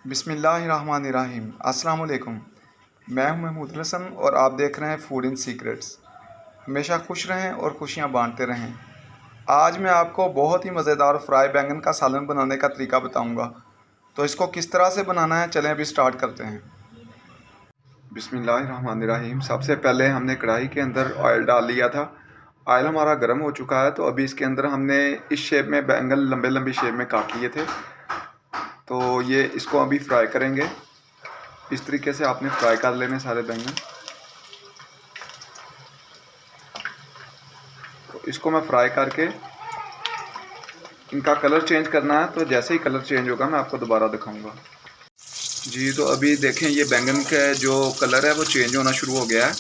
बिस्मिल्लाहिर्रहमानिर्रहीम। अस्सलाम वालेकुम। मैं हूं महमूद हसन और आप देख रहे हैं फूड इन सीक्रेट्स। हमेशा खुश रहें और खुशियां बांटते रहें। आज मैं आपको बहुत ही मज़ेदार फ्राई बैंगन का सालन बनाने का तरीका बताऊंगा। तो इसको किस तरह से बनाना है, चलें अभी स्टार्ट करते हैं। बिस्मिल्लाहिर्रहमानिर्रहीम। सबसे पहले हमने कढ़ाई के अंदर ऑयल डाल लिया था। ऑयल हमारा गर्म हो चुका है, तो अभी इसके अंदर हमने इस शेप में बैंगन लंबे लंबे शेप में काट लिए थे। तो ये इसको अभी फ्राई करेंगे। इस तरीके से आपने फ्राई कर लेने सारे बैंगन। तो इसको मैं फ्राई करके इनका कलर चेंज करना है, तो जैसे ही कलर चेंज होगा मैं आपको दोबारा दिखाऊंगा। जी, तो अभी देखें ये बैंगन का जो कलर है वो चेंज होना शुरू हो गया है।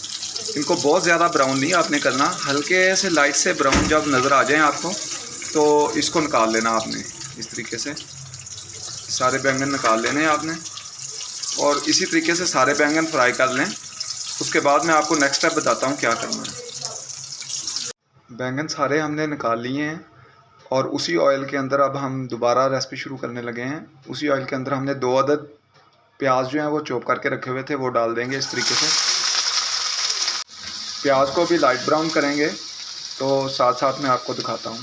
इनको बहुत ज़्यादा ब्राउन नहीं आपने करना, हल्के से लाइट से ब्राउन जब नज़र आ जाए आपको तो इसको निकाल लेना आपने। इस तरीके से सारे बैंगन निकाल लेने हैं आपने, और इसी तरीके से सारे बैंगन फ्राई कर लें। उसके बाद मैं आपको नेक्स्ट स्टेप बताता हूँ क्या करना है। बैंगन सारे हमने निकाल लिए हैं और उसी ऑयल के अंदर अब हम दोबारा रेसिपी शुरू करने लगे हैं। उसी ऑयल के अंदर हमने 2 अदद प्याज जो है वो चॉप करके रखे हुए थे वो डाल देंगे। इस तरीके से प्याज को भी लाइट ब्राउन करेंगे, तो साथ साथ मैं आपको दिखाता हूँ।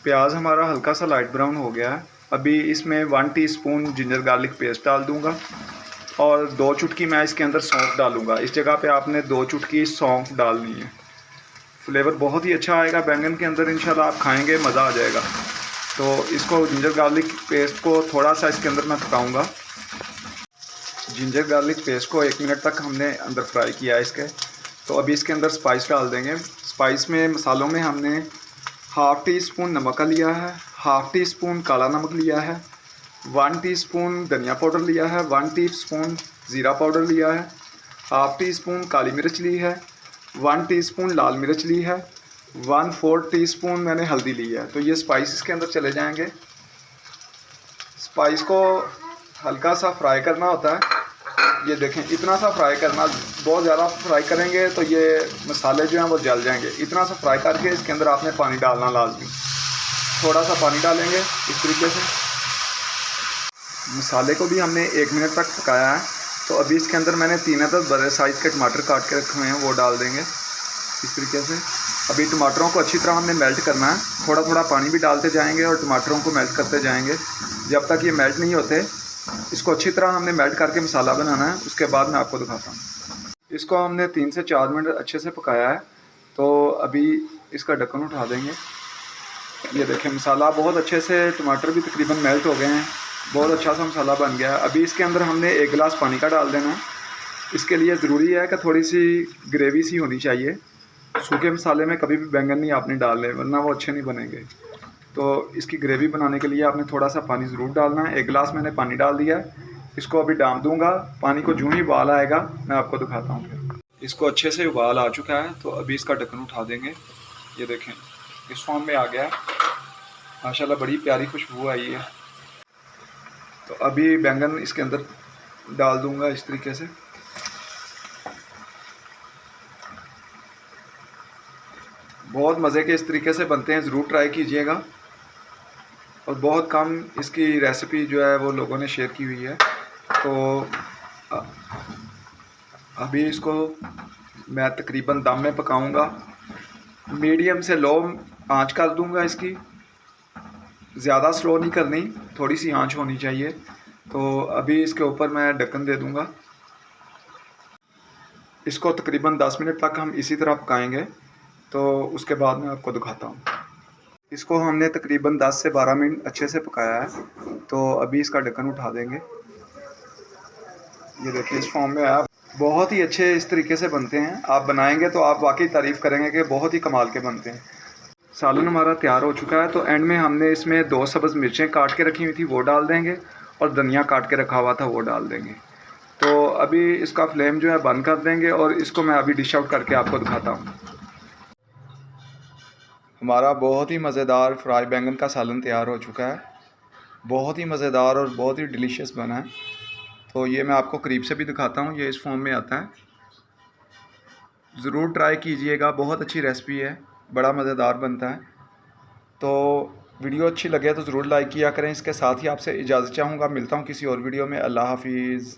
प्याज हमारा हल्का सा लाइट ब्राउन हो गया है। अभी इसमें 1 टीस्पून जिंजर गार्लिक पेस्ट डाल दूँगा और 2 चुटकी मैं इसके अंदर सौंफ डालूँगा। इस जगह पे आपने 2 चुटकी सौंफ डालनी है। फ्लेवर बहुत ही अच्छा आएगा बैंगन के अंदर, इंशाल्लाह आप खाएंगे मज़ा आ जाएगा। तो इसको जिंजर गार्लिक पेस्ट को थोड़ा सा इसके अंदर मैं पकाऊँगा। जिंजर गार्लिक पेस्ट को 1 मिनट तक हमने अंदर फ्राई किया है इसके। तो अभी इसके अंदर स्पाइस डाल देंगे। स्पाइस में मसालों में हमने हाफ़ टी स्पून नमक लिया है, हाफ़ टी स्पून काला नमक लिया है, 1 टीस्पून धनिया पाउडर लिया है, 1 टीस्पून ज़ीरा पाउडर लिया है, हाफ़ टी स्पून काली मिर्च ली है, 1 टीस्पून लाल मिर्च ली है, 1/4 टीस्पून मैंने हल्दी ली है। तो ये स्पाइस इसके अंदर चले जाएंगे। स्पाइस को हल्का सा फ्राई करना होता है। ये देखें, इतना सा फ्राई करना, बहुत ज़्यादा फ्राई करेंगे तो ये मसाले जो हैं वो जल जाएंगे। इतना सा फ्राई करके इसके अंदर आपने पानी डालना लाजमी। थोड़ा सा पानी डालेंगे इस तरीके से। मसाले को भी हमने 1 मिनट तक पकाया है। तो अभी इसके अंदर मैंने 3 अदद बड़े साइज़ के टमाटर काट के रखे हुए हैं, वो डाल देंगे इस तरीके से। अभी टमाटरों को अच्छी तरह हमने मेल्ट करना है। थोड़ा थोड़ा पानी भी डालते जाएंगे और टमाटरों को मेल्ट करते जाएंगे जब तक ये मेल्ट नहीं होते। इसको अच्छी तरह हमने मेल्ट करके मसाला बनाना है। उसके बाद मैं आपको दिखाता हूँ। इसको हमने 3 से 4 मिनट अच्छे से पकाया है। तो अभी इसका ढक्कन उठा देंगे। ये देखें, मसाला बहुत अच्छे से, टमाटर भी तकरीबन मेल्ट हो गए हैं, बहुत अच्छा सा मसाला बन गया है। अभी इसके अंदर हमने 1 गिलास पानी का डाल देना है। इसके लिए ज़रूरी है कि थोड़ी सी ग्रेवी सी होनी चाहिए। सूखे मसाले में कभी भी बैंगन नहीं आपने डालने, वरना वो अच्छे नहीं बनेंगे। तो इसकी ग्रेवी बनाने के लिए आपने थोड़ा सा पानी ज़रूर डालना है। 1 गिलास मैंने पानी डाल दिया है। इसको अभी डाल दूँगा। पानी को जूँ ही उबाल आएगा मैं आपको दिखाता हूँ। इसको अच्छे से उबाल आ चुका है, तो अभी इसका ढक्कन उठा देंगे। ये देखें, इस फॉर्म में आ गया है। माशाल्लाह बड़ी प्यारी खुशबू आई है। तो अभी बैंगन इसके अंदर डाल दूँगा इस तरीके से। बहुत मज़े के इस तरीके से बनते हैं, ज़रूर ट्राई कीजिएगा। और बहुत कम इसकी रेसिपी जो है वो लोगों ने शेयर की हुई है। तो अभी इसको मैं तकरीबन दम में पकाऊंगा। मीडियम से लो आंच कर दूंगा इसकी, ज़्यादा स्लो नहीं करनी, थोड़ी सी आंच होनी चाहिए। तो अभी इसके ऊपर मैं ढक्कन दे दूंगा। इसको तकरीबन 10 मिनट तक हम इसी तरह पकाएंगे। तो उसके बाद मैं आपको दिखाता हूँ। इसको हमने तकरीबन 10 से 12 मिनट अच्छे से पकाया है। तो अभी इसका ढक्कन उठा देंगे। ये देखिए, इस फॉर्म में आप बहुत ही अच्छे इस तरीके से बनते हैं। आप बनाएंगे तो आप वाकई तारीफ़ करेंगे कि बहुत ही कमाल के बनते हैं। सालन हमारा तैयार हो चुका है। तो एंड में हमने इसमें 2 सब्ज़ मिर्चें काट के रखी हुई थी वो डाल देंगे, और धनिया काट के रखा हुआ था वो डाल देंगे। तो अभी इसका फ्लेम जो है बंद कर देंगे और इसको मैं अभी डिश आउट करके आपको दिखाता हूँ। हमारा बहुत ही मज़ेदार फ्राई बैंगन का सालन तैयार हो चुका है। बहुत ही मज़ेदार और बहुत ही डिलीशियस बना है। तो ये मैं आपको करीब से भी दिखाता हूँ। ये इस फॉर्म में आता है। ज़रूर ट्राई कीजिएगा, बहुत अच्छी रेसिपी है, बड़ा मज़ेदार बनता है। तो वीडियो अच्छी लगे तो ज़रूर लाइक किया करें। इसके साथ ही आपसे इजाज़त चाहूँगा, मिलता हूँ किसी और वीडियो में। अल्लाह हाफिज़।